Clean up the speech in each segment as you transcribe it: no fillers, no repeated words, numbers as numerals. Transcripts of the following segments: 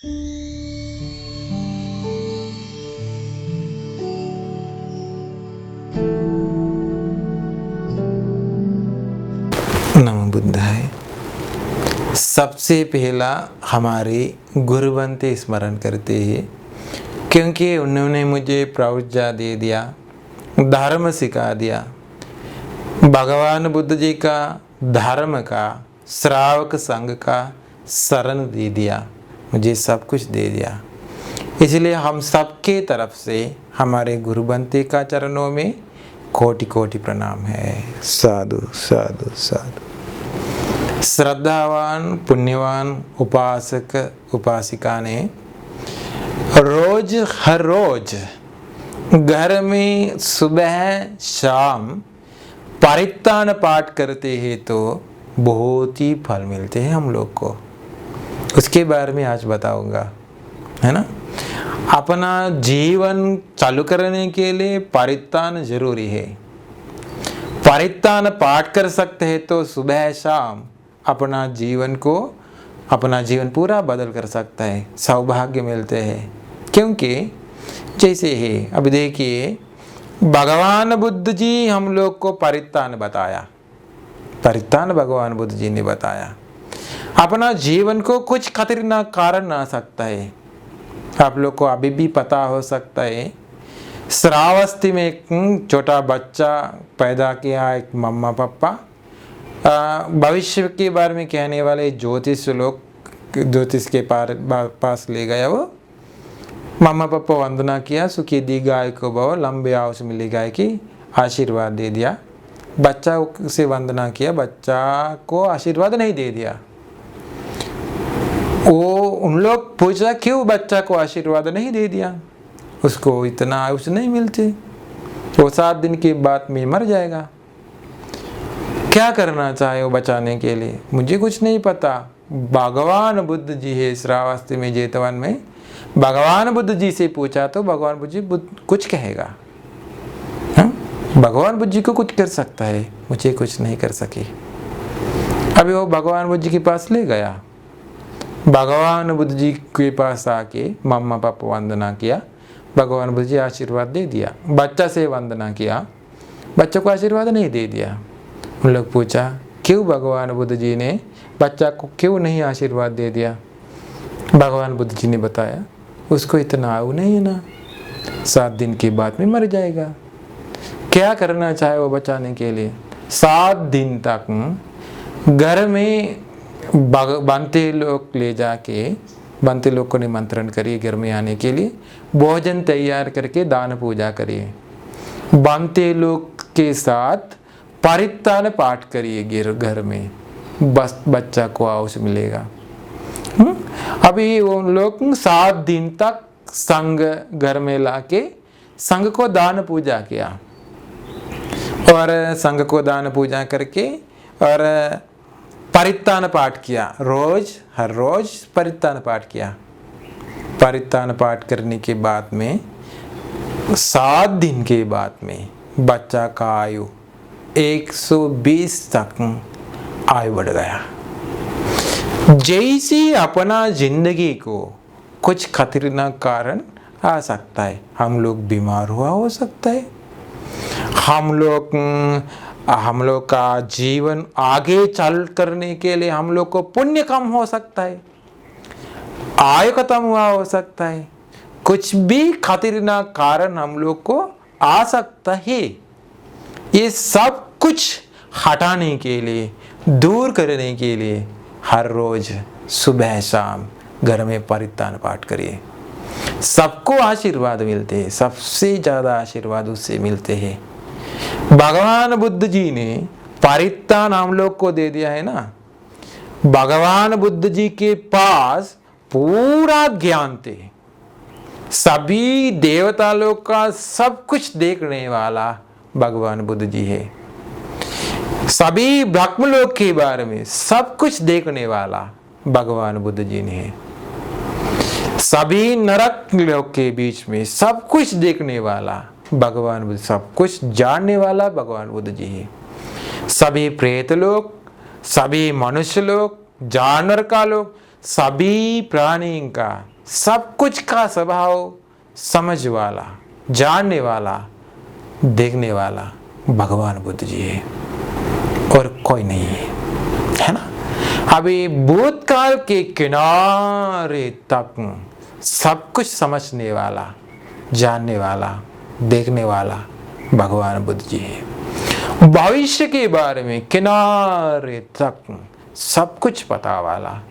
नमो बुद्धाय। सबसे पहला हमारे गुरुवंते स्मरण करते हैं, क्योंकि उन्होंने मुझे प्रवृत्ति दे दिया, धर्म सिखा दिया। भगवान बुद्ध जी का धर्म का श्रावक संघ का शरण दे दिया, मुझे सब कुछ दे दिया। इसलिए हम सबके तरफ से हमारे गुरुवंते का चरणों में कोटि कोटि प्रणाम है। साधु साधु साधु। श्रद्धावान पुण्यवान उपासक उपासिका ने हर रोज घर में सुबह शाम परित्राण पाठ करते हैं तो बहुत ही फल मिलते हैं हम लोग को। उसके बारे में आज बताऊंगा, है ना। अपना जीवन चालू करने के लिए परित्राण जरूरी है। परित्राण पाठ कर सकते हैं तो सुबह शाम अपना जीवन पूरा बदल कर सकता है, सौभाग्य मिलते हैं। क्योंकि जैसे है, अभी देखिए भगवान बुद्ध जी हम लोग को परित्राण बताया, परित्राण भगवान बुद्ध जी ने बताया। अपना जीवन को कुछ खतरनाक कारण आ सकता है, आप लोग को अभी भी पता हो सकता है। श्रावस्ती में एक छोटा बच्चा पैदा किया, एक मम्मा पापा भविष्य के बारे में कहने वाले ज्योतिष के पास ले गया। वो मम्मा पापा वंदना किया, सुखी दीर्घायु भव, लंबे आयुष्य मिली गाय की आशीर्वाद दे दिया। बच्चा से वंदना किया, बच्चा को आशीर्वाद नहीं दे दिया। वो उन लोग पूछा क्यों बच्चा को आशीर्वाद नहीं दे दिया, उसको इतना आयुष्य नहीं मिलती, वो 7 दिन के बाद में मर जाएगा। क्या करना चाहे वो बचाने के लिए, मुझे कुछ नहीं पता। भगवान बुद्ध जी है श्रावस्ती में जेतवन में, भगवान बुद्ध जी से पूछा तो भगवान बुद्ध जी कुछ कहेगा। भगवान बुद्ध जी को कुछ कर सकता है, मुझे कुछ नहीं कर सकी। अभी वो भगवान बुद्ध जी के पास ले गया। भगवान बुद्ध जी के पास आके मम्मा पापा वंदना किया, भगवान बुद्ध जी आशीर्वाद दे दिया। बच्चा से वंदना किया, बच्चे को आशीर्वाद नहीं दे दिया। उन लोग पूछा क्यों भगवान बुद्ध जी ने बच्चा को क्यों नहीं आशीर्वाद दे दिया। भगवान बुद्ध जी ने बताया उसको इतना आयु नहीं है ना, 7 दिन के बाद में मर जाएगा। क्या करना चाहे वो बचाने के लिए, 7 दिन तक घर में बनते लोग ले जाके बनते लोग को निमंत्रण करिए घर में आने के लिए, भोजन तैयार करके दान पूजा करिए। बनते लोग के साथ परित्राण पाठ करिए घर में, बस बच्चा को आयुष्य मिलेगा। अभी वो लोग 7 दिन तक संघ घर में लाके संघ को दान पूजा किया, और संघ को दान पूजा करके और परित्राण पाठ किया। हर रोज परित्राण पाठ किया। परित्राण पाठ करने के बाद में 7 दिन के बाद में बच्चा का आयु 120 तक आयु बढ़ गया। जैसे अपना जिंदगी को कुछ खतरनाक कारण आ सकता है, हम लोग बीमार हुआ हो सकता है, हम लोग का जीवन आगे चल करने के लिए हम लोग को पुण्य कम हो सकता है, आयु खत्म हुआ हो सकता है, कुछ भी खतरनाक कारण हम लोग को आ सकता है। ये सब कुछ हटाने के लिए, दूर करने के लिए हर रोज सुबह शाम घर में परित्राण पाठ करिए। सबको आशीर्वाद मिलते हैं, सबसे ज़्यादा आशीर्वाद उससे मिलते हैं। भगवान बुद्ध जी ने परित्राण हम लोग को दे दिया है ना। भगवान बुद्ध जी के पास पूरा ज्ञान थे, सभी देवता लोग का सब कुछ देखने वाला भगवान बुद्ध जी है। सभी ब्रह्म लोक के बारे में सब कुछ देखने वाला भगवान बुद्ध जी ने है। सभी नरक लोक के बीच में सब कुछ देखने वाला भगवान बुद्ध, सब कुछ जानने वाला भगवान बुद्ध जी है। सभी प्रेत लोग, सभी मनुष्य लोग, जानवर का लोग, सभी प्राणी का सब कुछ का स्वभाव समझ वाला, जानने वाला, देखने वाला भगवान बुद्ध जी है और कोई नहीं है ना। अभी भूतकाल के किनारे तक सब कुछ समझने वाला, जानने वाला, देखने वाला भगवान बुद्ध जी है। भविष्य के बारे में किनारे तक सब कुछ पता वाला,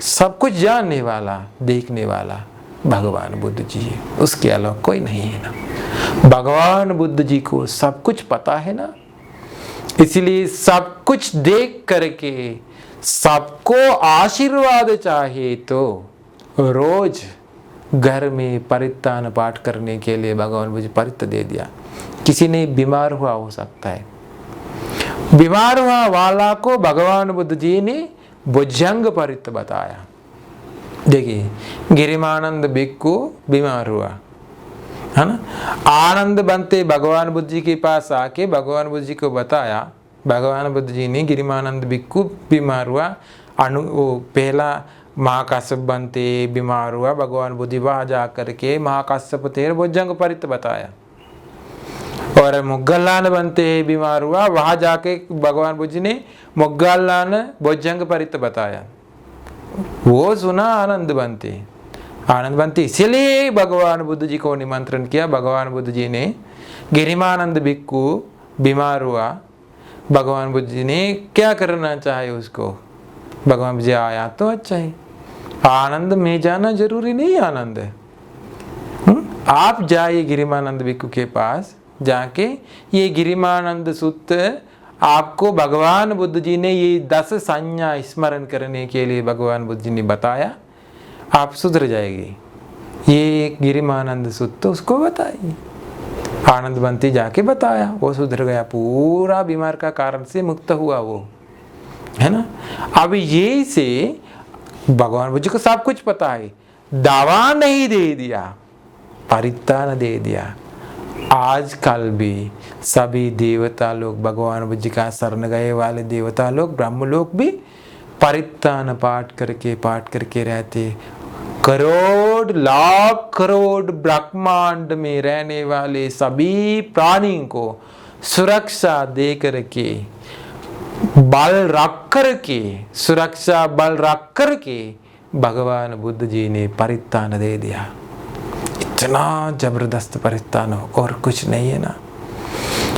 सब कुछ जानने वाला, देखने वाला भगवान बुद्ध जी है। उसके अलावा कोई नहीं है ना। भगवान बुद्ध जी को सब कुछ पता है ना, इसलिए सब कुछ देख करके सबको आशीर्वाद चाहिए तो रोज घर में परित्राण पाठ करने के लिए भगवान बुद्ध परित दे दिया। किसी ने बीमार हुआ हो सकता है, बीमार हुआ वाला को भगवान बुद्ध जी ने भुजंग परित बताया। देखिए गिरिमानंद भिक्खु बीमार हुआ है ना, आनंद बनते भगवान बुद्ध जी के पास आके भगवान बुद्ध जी को बताया। भगवान बुद्ध जी ने गिरिमानंद भिक्खु बीमार हुआ, पहला महाकाश्यप बनते बीमार हुआ, भगवान बुद्ध वहां जा करके महाकाश्यप तेर भुजंग परित बताया। और मुगलान बनते बीमार हुआ, वहां जाके भगवान बुद्ध जी ने मुगलान भुजंग परित बताया। वो सुना आनंद बनते, इसीलिए भगवान बुद्ध जी को निमंत्रण किया। भगवान बुद्ध जी ने गिरिमानंद भिक्खु बीमार हुआ, भगवान बुद्ध जी ने क्या करना चाहे उसको, भगवान बुद्ध जी आया तो अच्छा है, आनंद में जाना जरूरी नहीं। आनंद आप जाइए गिरिमानंद भिक्खु के पास जाके, ये गिरिमानंद सूत्र आपको भगवान बुद्ध जी ने ये 10 संज्ञा स्मरण करने के लिए भगवान बुद्ध जी ने बताया, आप सुधर जाएगी। ये गिरिमानंद सूत्र उसको बताइए। आनंद बनती जाके बताया, वो सुधर गया, पूरा बीमार का कारण से मुक्त हुआ वो, है ना। अब ये से भगवान बुद्ध जी को सब कुछ पता है, दावा नहीं दे दिया, परित्राण दे दिया। आजकल भी सभी देवता लोग, भगवान बुद्ध जी का शरण गए वाले देवता लोग, ब्रह्म लोग भी परित्राण पाठ करके रहते। करोड़ लाख करोड़ ब्रह्मांड में रहने वाले सभी प्राणी को सुरक्षा दे करके, बल रख करके, सुरक्षा बल रख करके भगवान बुद्ध जी ने परित्राण दे दिया। इतना जबरदस्त परित्राण और कुछ नहीं है ना,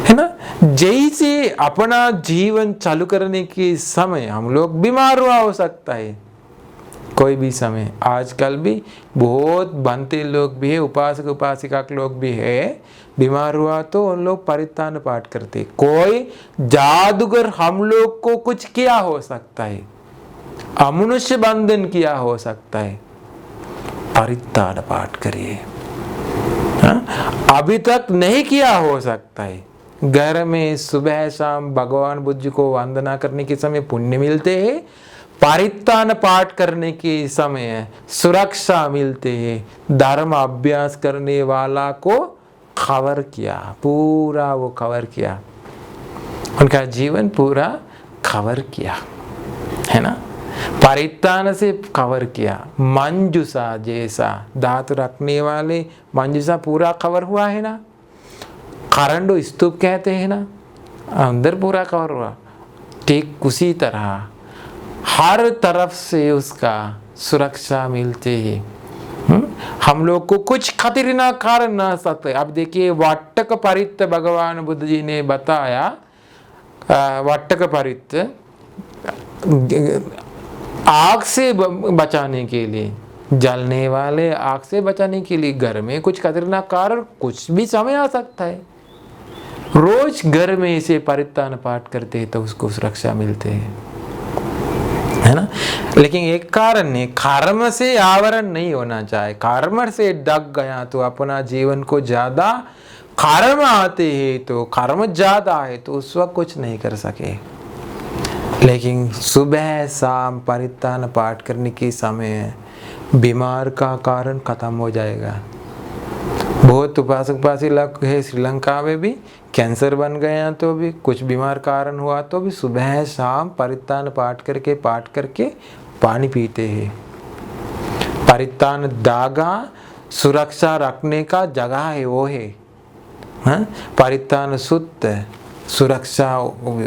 है ना। जैसे अपना जीवन चालू करने के समय हम लोग बीमार हुआ हो सकता है, कोई भी समय। आजकल भी बहुत बनते लोग भी है, उपासक उपासिका के लोग भी है, बीमार हुआ तो उन लोग परित्राण पाठ करते। कोई जादूगर हम लोग को कुछ किया हो सकता है, अमनुष्य बंधन किया हो सकता है, परित्राण पाठ करिए। अभी तक नहीं किया हो सकता है, घर में सुबह शाम भगवान बुद्ध जी को वंदना करने के समय पुण्य मिलते हैं, परित्राण पाठ करने के समय सुरक्षा मिलते हैं। धर्म अभ्यास करने वाला को कवर किया, पूरा वो कवर किया, उनका जीवन पूरा कवर किया, है ना। परित्राण से कवर किया। मंजूषा जैसा दांत रखने वाले मंजूषा पूरा कवर हुआ है ना, खरंडो स्तूप कहते हैं ना, अंदर पूरा कवर हुआ। ठीक उसी तरह हर तरफ से उसका सुरक्षा मिलते है। हम लोग को कुछ खतरे ना कारण ना सकते। अब देखिए वाटक परित भगवान बुद्ध जी ने बताया, वाटक परित आग से बचाने के लिए, जलने वाले आग से बचाने के लिए घर में कुछ खतरनाक कारण कुछ भी समय आ सकता है। रोज घर में इसे परित्राण पाठ करते हैं तो उसको सुरक्षा मिलते हैं, है ना। लेकिन एक कारण नहीं, कर्म से आवरण नहीं होना चाहिए। कर्म से डग गया तो अपना जीवन को ज्यादा, कर्म आते हैं तो कर्म ज्यादा है तो उस वक्त कुछ नहीं कर सके। लेकिन सुबह शाम परित्राण पाठ करने के समय बीमार का कारण खत्म हो जाएगा। बहुत उपासक उपासिका है श्रीलंका में भी, कैंसर बन गया तो भी, कुछ बीमार कारण हुआ तो भी सुबह शाम परित्राण पाठ करके पानी पीते हैं। परित्तान धागा सुरक्षा रखने का जगह है, वो है। हाँ? परित्तान सुत्त सुरक्षा।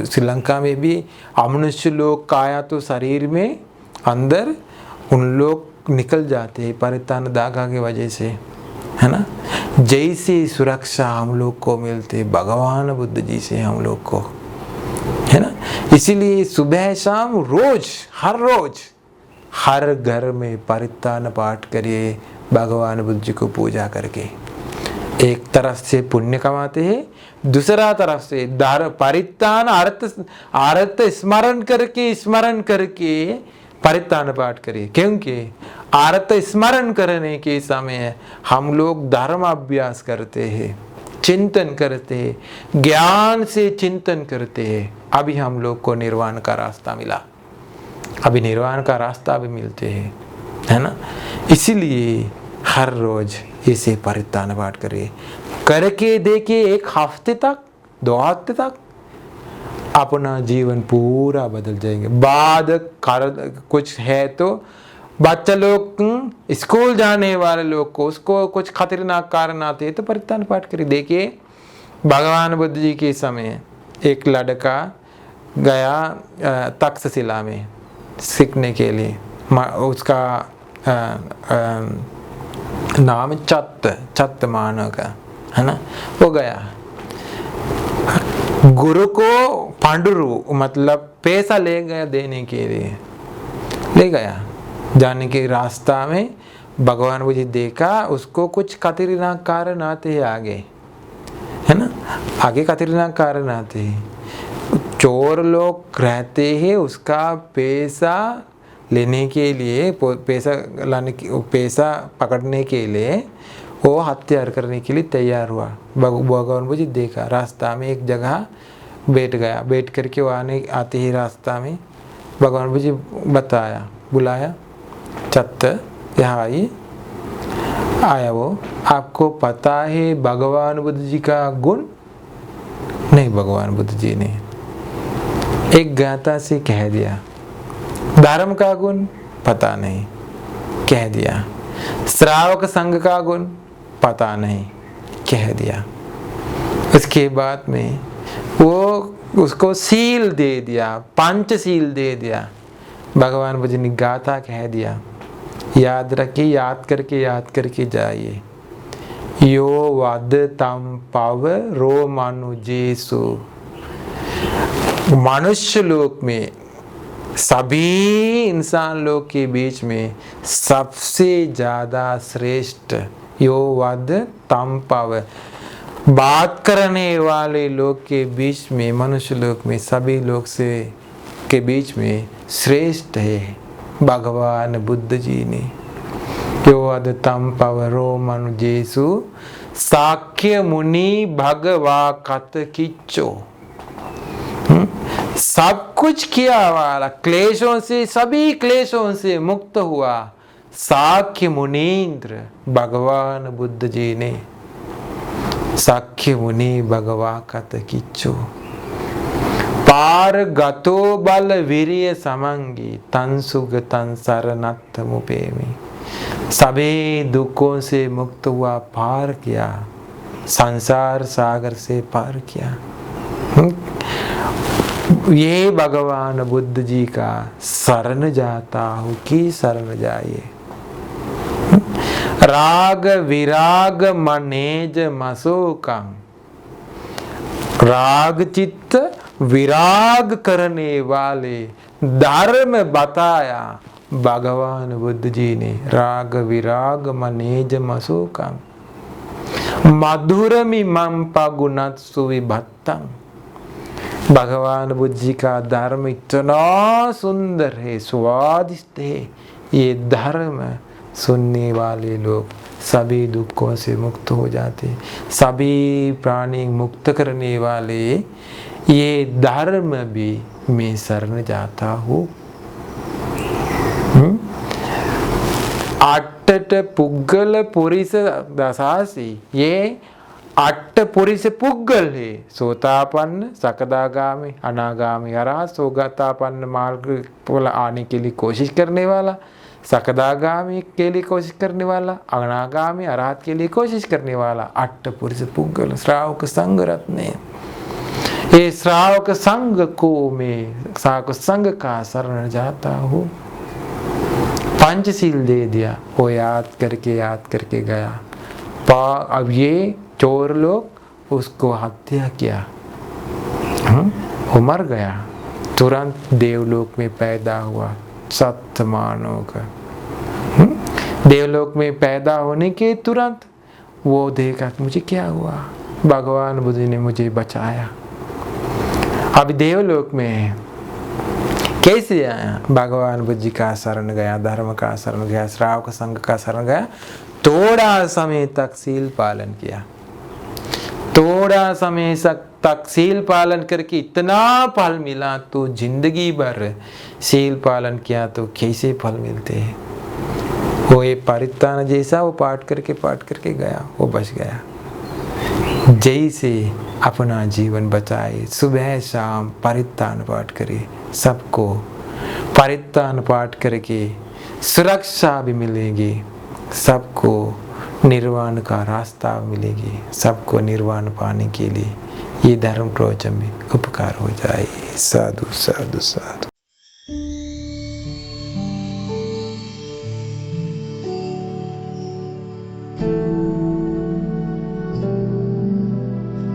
श्रीलंका में भी अमनुष्य लोग का आया तो शरीर में अंदर उन लोग निकल जाते हैं परित्तान धागा की वजह से, है ना। जैसी सुरक्षा हम लोग को मिलती है भगवान बुद्ध जी से हम लोग को, है ना। इसीलिए सुबह शाम रोज हर घर में परित्तान पाठ करिए भगवान बुद्ध जी को पूजा करके। एक तरफ से पुण्य कमाते हैं, दूसरा तरफ से परित्तान अर्थ स्मरण करके परित्तान पाठ करिए। क्योंकि अर्थ स्मरण करने के समय हम लोग धर्म अभ्यास करते हैं, चिंतन करते हैं, ज्ञान से चिंतन करते हैं। अभी हम लोग को निर्वाण का रास्ता मिला, अभी निर्वाण का रास्ता भी मिलते हैं, है ना। इसीलिए हर रोज इसे परित्तान पाठ करिए, करके देखिए 1 हफ्ते तक 2 हफ्ते तक अपना जीवन पूरा बदल जाएंगे। बाद कुछ है तो बच्चा लोग स्कूल जाने वाले लोग को उसको कुछ खतरनाक कारण आते हैं तो परित्तान पाठ करिए। देखिए भगवान बुद्ध जी के समय एक लड़का गया तक्षशिला में सीखने के लिए, उसका नाम चत्त मानव का, है ना। वो गया गुरु को पांडुरु मतलब पैसा ले गया देने के लिए, ले गया। जाने के रास्ता में भगवान बुद्ध जी देखा उसको कुछ खतरनाक कारण आते हैं आगे, है ना। आगे खतरनाक कारण आते हैं, चोर लोग रहते हैं, उसका पैसा लेने के लिए पैसा पकड़ने के लिए वो हत्यार करने के लिए तैयार हुआ। भगवान बुद्ध जी देखा, रास्ता में एक जगह बैठ गया, बैठ करके वो आते ही रास्ता में भगवान बुद्ध जी बुलाया चत्त यहाँ आइए। आया वो, आपको पता है भगवान बुद्ध जी का गुण? नहीं, भगवान बुद्ध जी ने एक गाथा से कह दिया। धर्म का गुण पता नहीं, कह दिया। श्रावक संघ का गुण पता नहीं, कह दिया। उसके बाद में वो उसको सील दे दिया, पंचशील दे दिया। भगवान बुद्ध ने गाथा कह दिया, याद रखिए, याद करके जाइए। यो वद तम पव रो मनुजेसु। मनुष्य लोक में सभी इंसान लोग के बीच में सबसे ज्यादा श्रेष्ठ यो वद तम पव, बात करने वाले लोग के बीच में, मनुष्य लोक में सभी लोग से के बीच में श्रेष्ठ है भगवान बुद्ध जी ने। यो वद तम पवरो मनुजेसु साक्य मुनि भगवा कत किच्चो। सब कुछ किया वाला, क्लेशों से, सभी क्लेशों से मुक्त हुआ साक्य मुनीन्द्र भगवान बुद्ध जी ने। साक्य मुनि भगवा कत किच्चो पार गतो बल वीर्य समंगी तन सुग तन शरणत मुपेमी। सभी दुखों से मुक्त हुआ, पार किया, संसार सागर से पार किया। ये भगवान बुद्ध जी का शरण जाता हूँ कि शरण जाइए। राग विराग मनेज मसोकं। राग चित्त विराग करने वाले धर्म बताया भगवान बुद्ध जी ने। राग विराग मनेज मसोकं मधुरमिमं पगुणत्सु विभक्तं। भगवान बुद्ध जी का धर्म इतना सुंदर है, स्वादिष्ट है। ये धर्म सुनने वाले लोग सभी दुखों से मुक्त हो जाते, सभी प्राणी मुक्त करने वाले ये धर्म भी मैं शरण जाता हूँ। अट्ट पुग्गल पुरिस दशासी, ये अट्ट पुरिस पुग्गल है। सोतापन्न, सकदागामी, अनागामी, अरहत, सोगतापन्न मार्ग पर आने के लिए कोशिश करने वाला सकदागामी के लिए कोशिश करने वाला, अनागामी अरहत के लिए कोशिश करने वाला, अष्टपुरुष पुंगल श्रावक संग रत्ने, ये श्रावक संग को मैं श्रावक संग का शरण जाता हूँ। पंचशील दे दिया, वो याद करके गया। अब ये चोर लोग उसको हत्या किया, वो मर गया। तुरंत देवलोक में पैदा हुआ, सत्य मानव का। देवलोक में पैदा होने के तुरंत वो देखा मुझे क्या हुआ, भगवान बुद्ध ने मुझे बचाया। अब देवलोक में है, कैसे आया? भगवान बुद्ध जी का शरण गया, धर्म का शरण गया, श्रावक संघ का शरण गया, थोड़ा समय तक शील पालन किया। थोड़ा समय तक शील पालन करके इतना फल मिला, तो जिंदगी भर शील पालन किया तो कैसे फल मिलते हैं। वो एक परित्राण जैसा वो पाठ करके गया, वो बच गया। जैसे अपना जीवन बचाए, सुबह शाम परित्राण पाठ करे, सबको परित्राण पाठ करके सुरक्षा भी मिलेगी, सबको निर्वाण का रास्ता मिलेगी, सबको निर्वाण पाने के लिए ये धर्म प्रवचन में उपकार हो जाए। साधु साधु साधु।